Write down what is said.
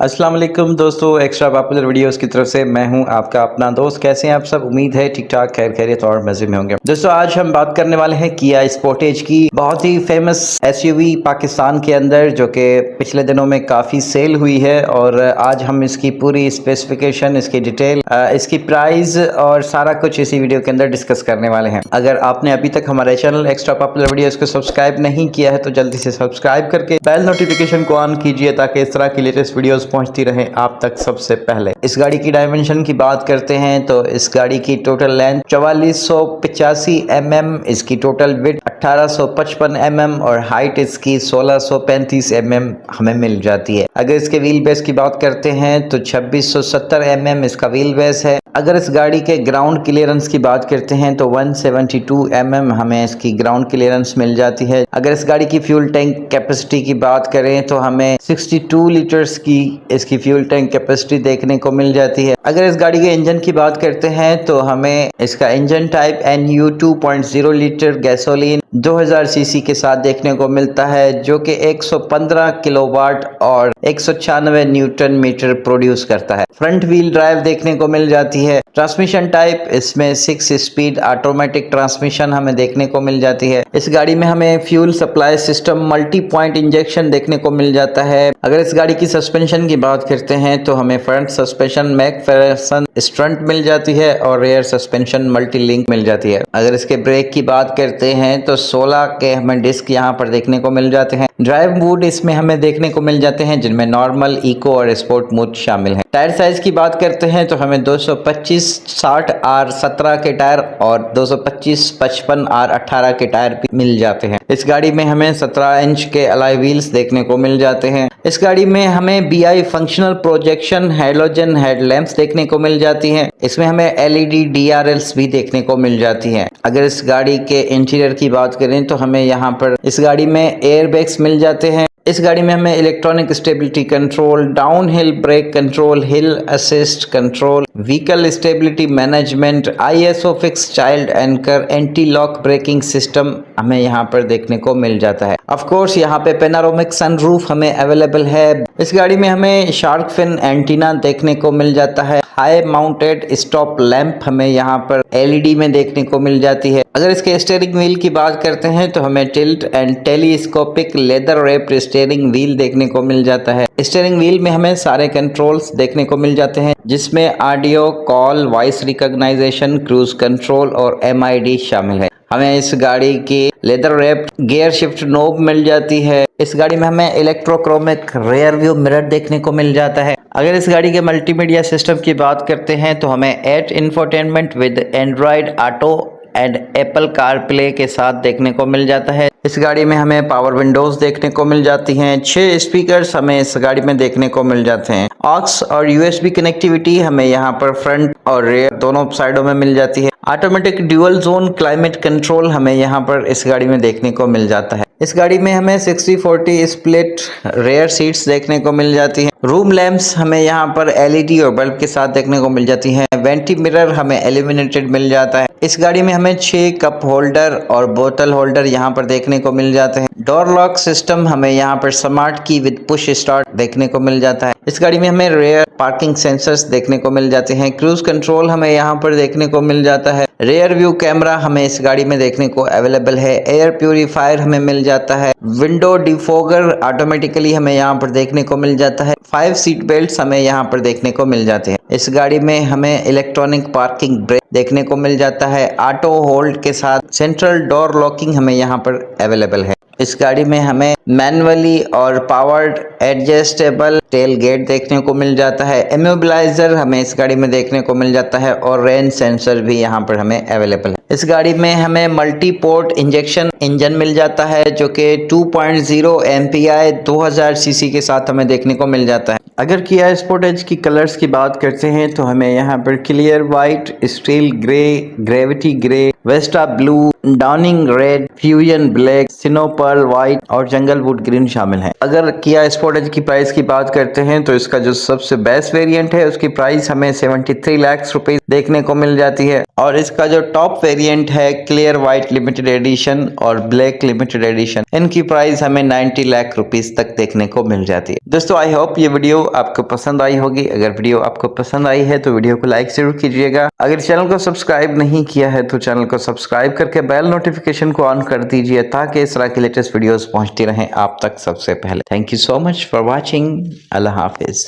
अस्सलाम वालेकुम दोस्तों, एक्स्ट्रा पॉपुलर वीडियोस की तरफ से मैं हूं आपका अपना दोस्त। कैसे हैं आप सब? उम्मीद है ठीक ठाक खैर खैरियत और मजे में होंगे। दोस्तों आज हम बात करने वाले हैं किया स्पोर्टेज की, बहुत ही फेमस एसयूवी पाकिस्तान के अंदर, जो कि पिछले दिनों में काफ़ी सेल हुई है। और आज हम इसकी पूरी स्पेसिफिकेशन, इसकी डिटेल, इसकी प्राइस और सारा कुछ इसी वीडियो के अंदर डिस्कस करने वाले हैं। अगर आपने अभी तक हमारे चैनल एक्स्ट्रा पॉपुलर वीडियोस को सब्सक्राइब नहीं किया है तो जल्दी से सब्सक्राइब करके बेल नोटिफिकेशन को ऑन कीजिए ताकि इस तरह की लेटेस्ट वीडियोस पहुंचती रहे आप तक सबसे पहले। इस गाड़ी की डायमेंशन की बात करते हैं तो इस गाड़ी की टोटल लेंथ 4485 mm, इसकी टोटल विड्थ 1855 mm और हाइट इसकी 1635 mm हमें मिल जाती है। अगर इसके व्हील बेस की बात करते हैं तो 2670 mm इसका व्हील बेस है। अगर इस गाड़ी के ग्राउंड क्लियरेंस की बात करते हैं तो 172 mm हमें इसकी ग्राउंड क्लियरेंस मिल जाती है। अगर इस गाड़ी की फ्यूल टैंक कैपेसिटी की बात करें तो हमें 62 लीटर्स की इसकी फ्यूल टैंक कैपेसिटी देखने को मिल जाती है। अगर इस गाड़ी के इंजन की बात करते हैं तो हमें इसका engine type NU 2.0 litre gasoline 2000 CC के साथ देखने को मिलता है, जो कि 115 किलोवाट और 196 न्यूटन मीटर प्रोड्यूस करता है। फ्रंट व्हील ड्राइव देखने को मिल जाती है। ट्रांसमिशन टाइप इसमें 6 स्पीड ऑटोमेटिक ट्रांसमिशन हमें देखने को मिल जाती है। इस गाड़ी में हमें fuel supply system multi point injection देखने को मिल जाता है। अगर इस गाड़ी की सस्पेंशन की बात करते हैं तो हमें फ्रंट सस्पेंशन मैकफेरसन स्ट्रंट मिल जाती है और रेयर सस्पेंशन मल्टी लिंक मिल जाती है। अगर इसके ब्रेक की बात करते हैं तो 16 के हमें डिस्क यहाँ पर देखने को मिल जाते हैं। ड्राइव मोड इसमें हमें देखने को मिल जाते हैं जिनमें नॉर्मल, इको और स्पोर्ट मोड शामिल है। टायर साइज की बात करते हैं तो हमें 225/60 R17 के टायर और 225/55 R18 के टायर भी मिल जाते हैं। इस गाड़ी में हमें 17 इंच के अलॉय व्हील्स देखने को मिल जाते हैं। इस गाड़ी में हमें BI functional projection halogen headlamps देखने को मिल जाती हैं। इसमें हमें LED DRLs भी देखने को मिल जाती हैं। अगर इस गाड़ी के इंटीरियर की बात करें तो हमें यहाँ पर इस गाड़ी में एयरबैग्स मिल जाते हैं। इस गाड़ी में हमें electronic stability control, down hill brake control, हिल assist control, vehicle stability management, ISO fix child anchor, anti lock braking system हमें यहाँ पर देखने को मिल जाता है। ऑफ कोर्स यहाँ पे पेनोरामिक सनरूफ हमें अवेलेबल है। इस गाड़ी में हमें शार्क फिन एंटीना देखने को मिल जाता है। हाई माउंटेड स्टॉप लैंप हमें यहाँ पर LED में देखने को मिल जाती है। अगर इसके स्टीयरिंग व्हील की बात करते हैं तो हमें tilt and telescopic leather wrapped steering wheel देखने को मिल जाता है। स्टीयरिंग व्हील में हमें सारे कंट्रोल्स देखने को मिल जाते हैं जिसमें audio, call, voice recognition, cruise control और MID शामिल है। हमें इस गाड़ी की leather wrapped gear shift knob मिल जाती है। इस गाड़ी में हमें इलेक्ट्रोक्रोमिक रेयर व्यू मिरर देखने को मिल जाता है। अगर इस गाड़ी के मल्टीमीडिया सिस्टम की बात करते हैं तो हमें 8 infotainment with Android auto and Apple CarPlay के साथ देखने को मिल जाता है। इस गाड़ी में हमें पावर विंडोज देखने को मिल जाती हैं। 6 स्पीकर्स हमें इस गाड़ी में देखने को मिल जाते हैं। ऑक्स और USB कनेक्टिविटी हमें यहाँ पर फ्रंट और रेयर दोनों साइडों में मिल जाती है। Automatic dual zone climate control हमें यहाँ पर इस गाड़ी में देखने को मिल जाता है। इस गाड़ी में हमें 60/40 स्प्लिट रेयर सीट्स देखने को मिल जाती हैं। रूम लैंप्स हमें यहाँ पर LED और बल्ब के साथ देखने को मिल जाती हैं। वेंटी मिरर हमें इल्यूमिनेटेड मिल जाता है। इस गाड़ी में हमें 6 कप होल्डर और बोतल होल्डर यहाँ पर देखने को मिल जाते हैं। डोर लॉक सिस्टम हमें यहाँ पर स्मार्ट की विद पुश स्टार्ट देखने को मिल जाता है। इस गाड़ी में हमें रेयर पार्किंग सेंसर्स देखने को मिल जाते हैं। क्रूज कंट्रोल हमें यहाँ पर देखने को मिल जाता है। रेयर व्यू कैमरा हमें इस गाड़ी में देखने को अवेलेबल है। एयर प्यूरीफायर हमें मिल जाता है। विंडो डिफोगर ऑटोमेटिकली हमें यहाँ पर देखने को मिल जाता है। 5 सीट बेल्ट हमें यहाँ पर देखने को मिल जाते हैं। इस गाड़ी में हमें इलेक्ट्रॉनिक पार्किंग ब्रेक देखने को मिल जाता है। ऑटो होल्ड के साथ सेंट्रल डोर लॉकिंग हमें यहाँ पर अवेलेबल है। इस गाड़ी में हमें मैनुअली और पावर्ड एडजस्टेबल टेल गेट देखने को मिल जाता है। इमोबिलाइजर हमें इस गाड़ी में देखने को मिल जाता है और रेन सेंसर भी यहाँ पर हमें अवेलेबल है। इस गाड़ी में हमें मल्टी पोर्ट इंजेक्शन इंजन मिल जाता है जो कि 2.0 MPI 2000 सीसी के साथ हमें देखने को मिल जाता है। अगर किया स्पोर्टेज की कलर्स की बात करते हैं तो हमें यहाँ पर clear white, steel grey, gravity grey, vesta blue, dawning red, fusion black, sinopearl white और जंगल वुड ग्रीन शामिल हैं। अगर किया स्पोर्टेज की प्राइस की बात करते हैं तो इसका जो सबसे बेस्ट वेरिएंट है उसकी प्राइस हमें 73 लाख रुपए देखने को मिल जाती है और इसका जो टॉप वेरिएंट है क्लियर व्हाइट लिमिटेड एडिशन और ब्लैक लिमिटेड एडिशन, इनकी प्राइस हमें 90 लाख रुपीस तक देखने को मिल जाती है। दोस्तों आई होप ये वीडियो आपको पसंद आई होगी। अगर वीडियो आपको पसंद आई है तो वीडियो को लाइक जरूर कीजिएगा। अगर चैनल को सब्सक्राइब नहीं किया है तो चैनल को सब्सक्राइब करके बेल नोटिफिकेशन को ऑन कर दीजिए ताकि इस तरह की लेटेस्ट वीडियोस पहुंचती रहें आप तक सबसे पहले। Thank you so much for watching. Allah Hafiz.